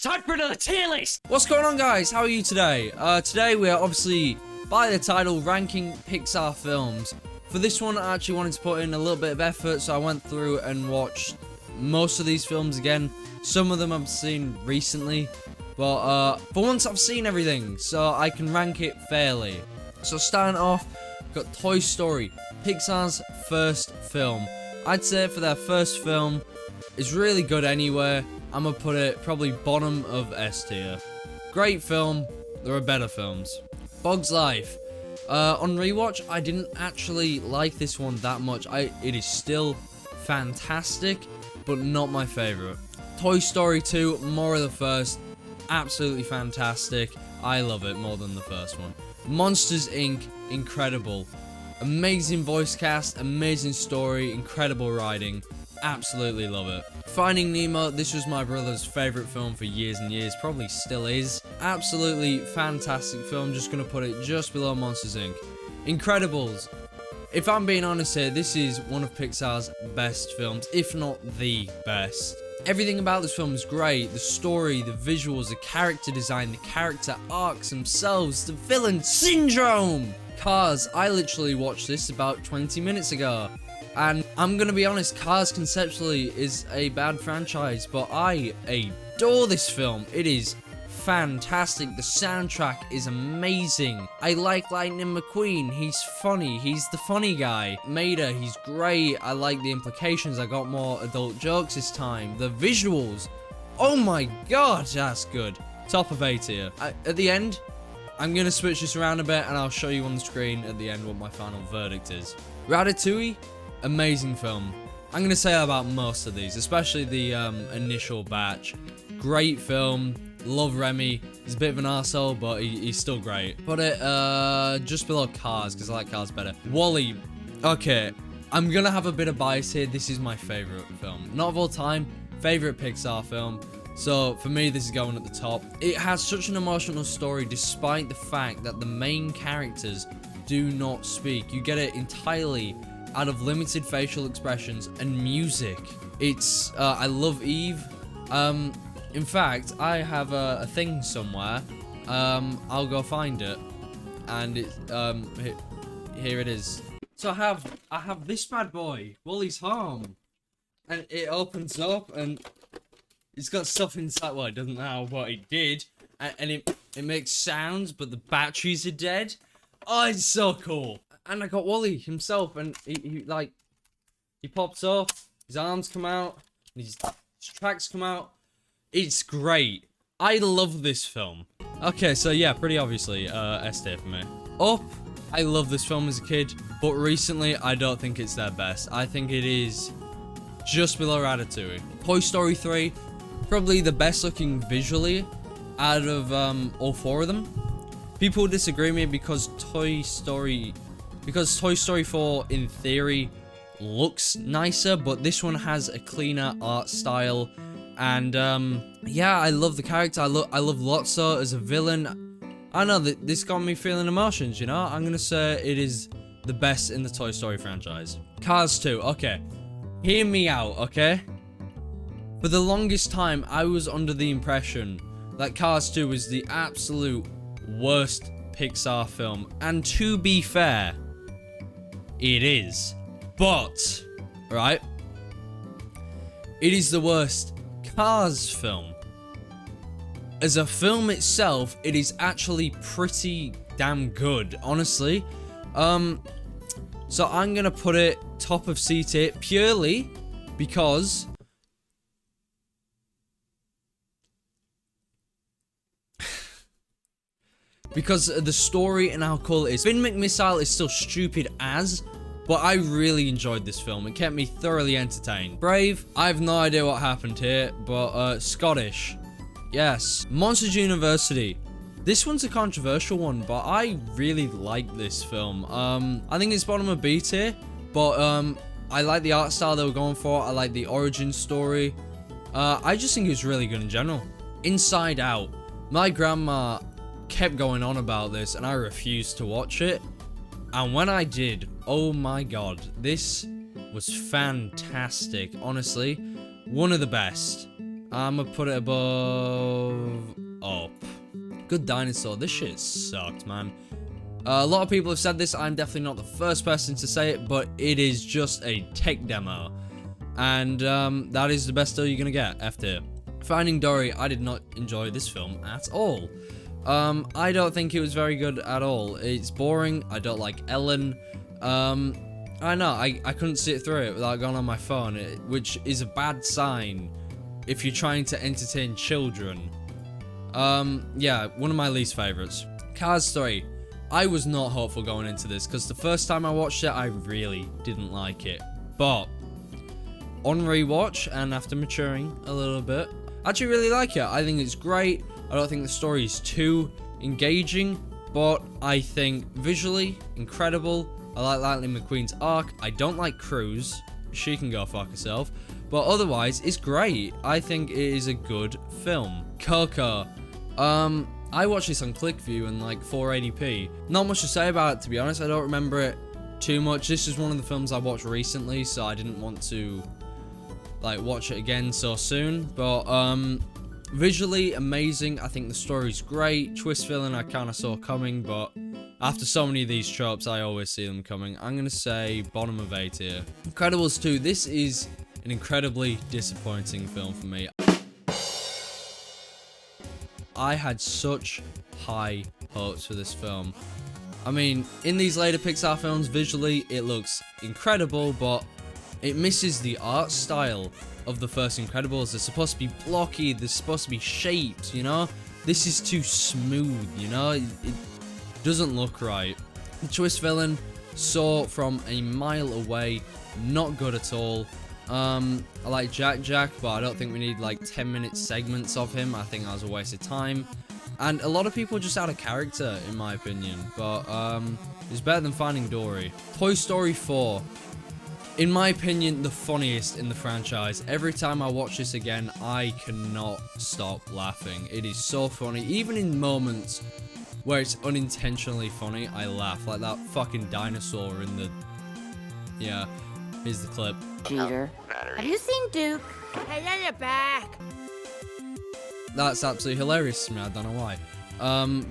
time for another tier list! What's going on, guys? How are you today? Today we are obviously, by the title, ranking Pixar films. For this one, I actually wanted to put in a little bit of effort, so I went through and watched most of these films again. Some of them I've seen recently, but for once I've seen everything, so I can rank it fairly. So starting off, we've got Toy Story, Pixar's first film. I'd say for their first film, it's really good anyway. I'm gonna put it probably bottom of S tier. Great film, there are better films. Bug's Life. On rewatch, I didn't actually like this one that much. It is still fantastic, but not my favorite. Toy Story 2, more of the first, absolutely fantastic. I love it more than the first one. Monsters Inc., incredible. Amazing voice cast, amazing story, incredible writing. Absolutely love it. Finding Nemo, this was my brother's favorite film for years and years, probably still is. Absolutely fantastic film, just gonna put it just below Monsters Inc. Incredibles. If I'm being honest here, this is one of Pixar's best films, if not the best. Everything about this film is great. The story, the visuals, the character design, the character arcs themselves, the villain syndrome. Cars, I literally watched this about 20 minutes ago. And I'm gonna be honest, Cars conceptually is a bad franchise, but I adore this film. It is fantastic. The soundtrack is amazing. I like Lightning McQueen. He's funny. He's the funny guy. Mater, he's great. I like the implications. I got more adult jokes this time. The visuals, oh my god, that's good. Top of A tier. At the end, I'm gonna switch this around a bit and I'll show you on the screen at the end what my final verdict is. Ratatouille, amazing film. I'm gonna say that about most of these, especially the initial batch. Great film. Love Remy. He's a bit of an arsehole, but he's still great. Put it just below Cars, because I like Cars better. WALL-E. Okay, I'm gonna have a bit of bias here. This is my favorite film. Not of all time, favorite Pixar film. So for me, this is going at the top. It has such an emotional story, despite the fact that the main characters do not speak. You get it entirely out of limited facial expressions and music. It's I love Eve. In fact, I have a thing somewhere. I'll go find it, and it's here it is. So I have this bad boy, WALL-E's Home, and it opens up and it's got stuff inside. Well, it doesn't now, but it did, and it makes sounds, but the batteries are dead. Oh, it's so cool. And I got WALL-E himself, and he pops up, his arms come out, his tracks come out. It's great. I love this film. Okay, so yeah, pretty obviously, S tier for me. Up, I love this film as a kid, but recently, I don't think it's their best. I think it is just below Ratatouille. Toy Story 3, probably the best looking visually out of all four of them. People disagree with me because Toy Story 4, in theory, looks nicer, but this one has a cleaner art style. And yeah, I love the character. I love Lotso as a villain. I know that this got me feeling emotions, you know. I'm gonna say it is the best in the Toy Story franchise. Cars 2, okay. Hear me out, okay? For the longest time, I was under the impression that Cars 2 was the absolute worst Pixar film. And to be fair, it is. But, right? It is the worst Cars film. As a film itself, it is actually pretty damn good, honestly. So I'm gonna put it top of C tier purely because of the story and how cool it is. Finn McMissile is still stupid as, but I really enjoyed this film. It kept me thoroughly entertained. Brave, I have no idea what happened here, but Scottish. Yes. Monsters University. This one's a controversial one, but I really like this film. I think it's bottom of B tier, but I like the art style they were going for. I like the origin story. I just think it's really good in general. Inside Out. My grandma kept going on about this, and I refused to watch it. And when I did, oh my god, this was fantastic. Honestly, one of the best. I'ma put it above Up. Good Dinosaur. This shit sucked, man. A lot of people have said this. I'm definitely not the first person to say it, but it is just a tech demo. And that is the best deal you're gonna get after. Finding Dory, I did not enjoy this film at all. I don't think it was very good at all. It's boring. I don't like Ellen. I know, I couldn't sit through it without going on my phone, which is a bad sign if you're trying to entertain children. Yeah, one of my least favorites. Cars 3. I was not hopeful going into this, because the first time I watched it, I really didn't like it. But on rewatch, and after maturing a little bit, I actually really like it. I think it's great. I don't think the story is too engaging, but I think visually, incredible. I like Lightning McQueen's arc. I don't like Cruz. She can go fuck herself. But otherwise, it's great. I think it is a good film. Coco. I watched this on ClickView in like 480p. Not much to say about it, to be honest. I don't remember it too much. This is one of the films I watched recently, so I didn't want to like watch it again so soon. But visually amazing. I think the story's great. Twist villain I kind of saw coming, but after so many of these tropes, I always see them coming. I'm gonna say bottom of 8 here. Incredibles 2. This is an incredibly disappointing film for me. I had such high hopes for this film. I mean, in these later Pixar films, visually, it looks incredible, but it misses the art style of the first Incredibles. They're supposed to be blocky, they're supposed to be shaped, you know? This is too smooth, you know? It doesn't look right. The twist villain, saw from a mile away, not good at all. I like Jack, but I don't think we need like 10-minute segments of him. I think that was a waste of time. And a lot of people just out of character, in my opinion. But it's better than Finding Dory. Toy Story 4. In my opinion, the funniest in the franchise. Every time I watch this again, I cannot stop laughing. It is so funny. Even in moments where it's unintentionally funny, I laugh. Like that fucking dinosaur in the... Yeah, here's the clip. Cheater. Have you seen Duke? Hey, on your back. That's absolutely hilarious to me. I don't know why.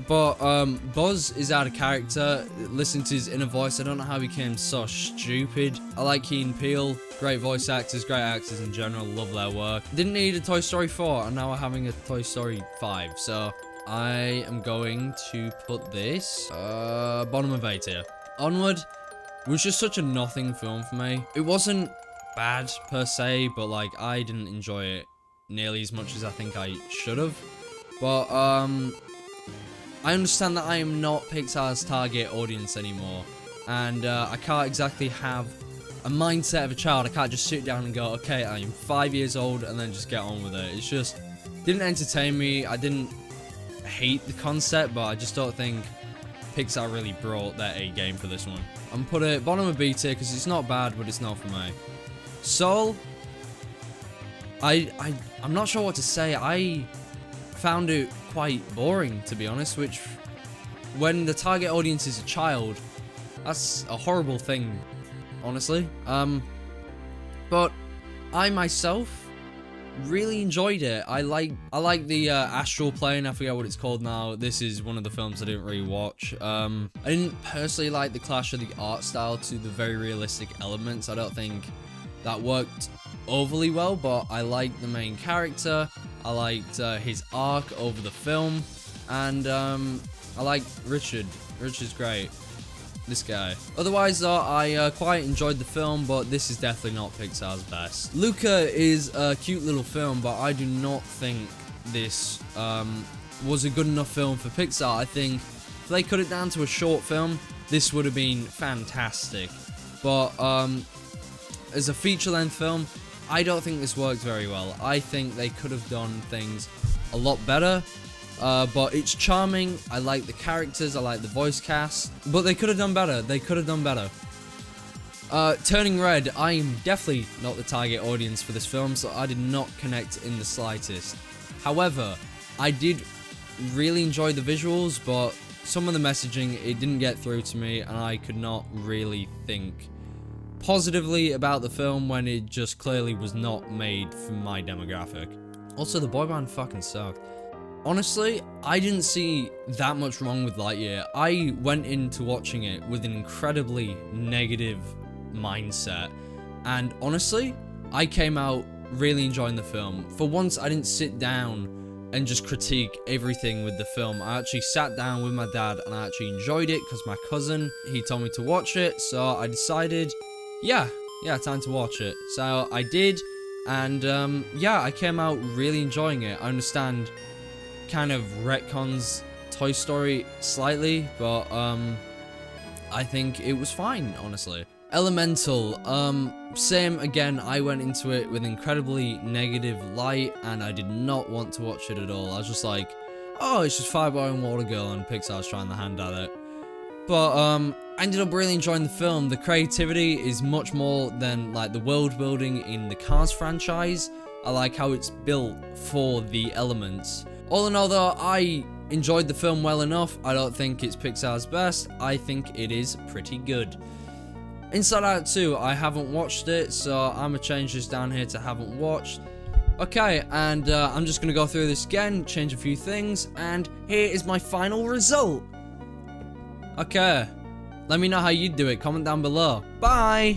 Buzz is out of character. Listen to his inner voice. I don't know how he became so stupid. I like Key and Peele. Great voice actors, great actors in general. Love their work. Didn't need a Toy Story 4, and now we're having a Toy Story 5. So I am going to put this bottom of 8 here. Onward was just such a nothing film for me. It wasn't bad per se, but like I didn't enjoy it nearly as much as I think I should have. But I understand that I am not Pixar's target audience anymore, and I can't exactly have a mindset of a child. I can't just sit down and go, okay, I'm 5 years old, and then just get on with it. It's just didn't entertain me. I didn't hate the concept, but I just don't think Pixar really brought their A game for this one. I'm gonna put it bottom of B tier because it's not bad, but it's not for me. Soul, I'm not sure what to say. I found it quite boring, to be honest, which when the target audience is a child, that's a horrible thing, honestly. But I myself really enjoyed it. I like the astral plane. I forget what it's called now. This is one of the films I didn't really watch. I didn't personally like the clash of the art style to the very realistic elements. I don't think that worked overly well, but I liked the main character. I liked his arc over the film, and I like Richard. Richard's great. This guy. Otherwise though, I quite enjoyed the film, but this is definitely not Pixar's best. Luca is a cute little film, but I do not think this was a good enough film for Pixar. I think if they cut it down to a short film, this would have been fantastic. But as a feature-length film, I don't think this worked very well. I think they could have done things a lot better. But it's charming. I like the characters. I like the voice cast. But they could have done better. They could have done better. Turning Red. I am definitely not the target audience for this film, so I did not connect in the slightest. However, I did really enjoy the visuals, but some of the messaging, it didn't get through to me, and I could not really think positively about the film when it just clearly was not made for my demographic. Also, the boy band fucking sucked. Honestly, I didn't see that much wrong with Lightyear. I went into watching it with an incredibly negative mindset. And honestly, I came out really enjoying the film. For once, I didn't sit down and just critique everything with the film. I actually sat down with my dad and I actually enjoyed it because my cousin, he told me to watch it. So I decided, yeah, time to watch it. So I did. And yeah, I came out really enjoying it. I understand kind of retcons Toy Story slightly, but I think it was fine, honestly. Elemental, same again. I went into it with incredibly negative light and I did not want to watch it at all. I was just like, oh, it's just Fireboy and Water Girl and Pixar's trying their hand at it. But I ended up really enjoying the film. The creativity is much more than like the world building in the Cars franchise. I like how it's built for the elements. All in all though, I enjoyed the film well enough. I don't think it's Pixar's best. I think it is pretty good. Inside Out 2, I haven't watched it, so I'm gonna change this down here to haven't watched. Okay, and I'm just gonna go through this again, change a few things, and here is my final result. Okay, let me know how you do it, comment down below. Bye!